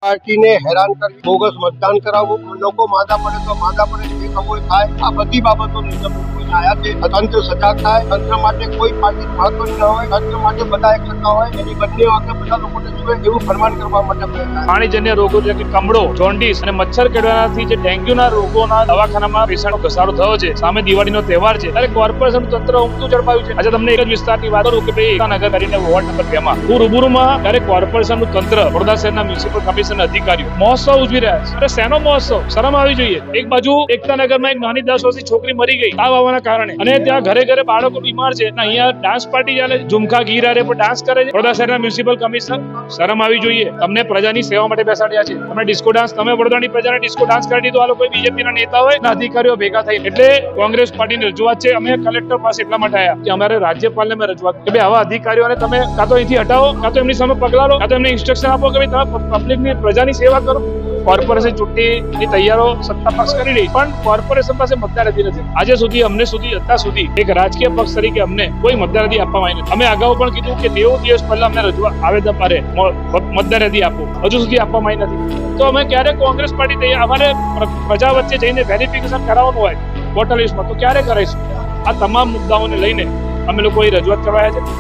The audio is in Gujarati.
પાર્ટીને હેરાન કરી બોગસ મતદાન કરાવવું, લોકો માંદા પડે તો માંદા પડે જે ખબર થાય, આ બધી બાબતો આવ્યા છે. તંત્ર સજાગ થાય, તંત્ર માટે કોઈ પાર્ટી મહત્વની ન હોય, તંત્ર માટે બધા એક સરખા હોય, એની બંને વખતે બધા લોકોને જુએ એવું ફરમાન કરવા માટે પાણીજન્ય રોગો એટલે કે કમળો, જોન્ડિસ અને મચ્છર કેળવવાથી જે ડેન્ગ્યુના રોગોના દવાખાનામાં પેશન્ટનો ઘસારો થયો છે. સામે દિવાળીનો તહેવાર છે ત્યારે કોર્પોરેશન તંત્ર ઊંઘતું ઝડપાયું છે. આજે તમને એક જ વિસ્તારની વાત કરું કે ભાઈ એકતાનગર કરીને વોર્ડ નંબર 2 માં હું રૂબરૂમાં ત્યારે કોર્પોરેશનનું તંત્ર, વડોદરા શહેરના મ્યુનિસિપલ કમિશન અધિકારીઓ મહોત્સવ ઉજવી રહ્યા છે. અરે શેનો મહોત્સવ? શરમ આવી જોઈએ. એક બાજુ એકતાનગરમાં એક નાની 10 વર્ષની છોકરી મરી ગઈ તાવ આવવાના કારણે, અને ત્યાં ઘરે ઘરે બાળકો બીમાર છે. અહીંયા ડાન્સ પાર્ટી ચાલે, ઝુમખા ગીરારે પર ડાન્સ કરે છે. વડોદરા શહેરના મ્યુનિસિપલ કમિશનર, શરમ આવી જોઈએ. તમને પ્રજાની સેવા માટે બેસાડ્યા છે. તમે ડિસ્કો ડાન્સ, તમે વડોદરાની પ્રજાને ડિસ્કો ડાન્સ કરી દીધો. આ લોકો બીજેપીના નેતા હોય અને અધિકારીઓ ભેગા થઈ. એટલે કોંગ્રેસ પાર્ટીની રજૂઆત છે. અમે કલેક્ટર પાસે એટલા માટે આવ્યા કે અમારે રાજ્યપાલને મેં રજૂઆત કે ભાઈ આવા અધિકારીઓને તમે કાં તો અહીંથી હટાવો, કાં તો એમની સામે પગલાં લો, કાં તો એમને ઇન્સ્ટ્રક્શન આપો કે ભાઈ તમે પબ્લિકની પ્રજાની સેવા કરો. કોર્પોરેશન ચૂંટણીની તૈયારીઓ સત્તા પક્ષ કરી રહી, પણ કોર્પોરેશન પાસે મતદાર યાદી નથી. આજે સુધી અત્યાર સુધી એક રાજકીય પક્ષ તરીકે અમને કોઈ મતદાર યાદી આપવામાં આવી નથી. અમે અગાઉ પણ કીધું કે 90 દિવસ પહેલા અમને આવેદન પારે મતદાર યાદી આપો, હજુ સુધી આપવામાં આવી નથી. તો અમે ક્યારે કોંગ્રેસ પાર્ટી અમારે પ્રજા વચ્ચે જઈને વેરિફિકેશન કરાવવાનું હોય વોટર લિસ્ટમાં, તો ક્યારે કરાઈશું? આ તમામ મુદ્દાઓને લઈને અમે લોકો રજૂઆત કરવા આવ્યા છે.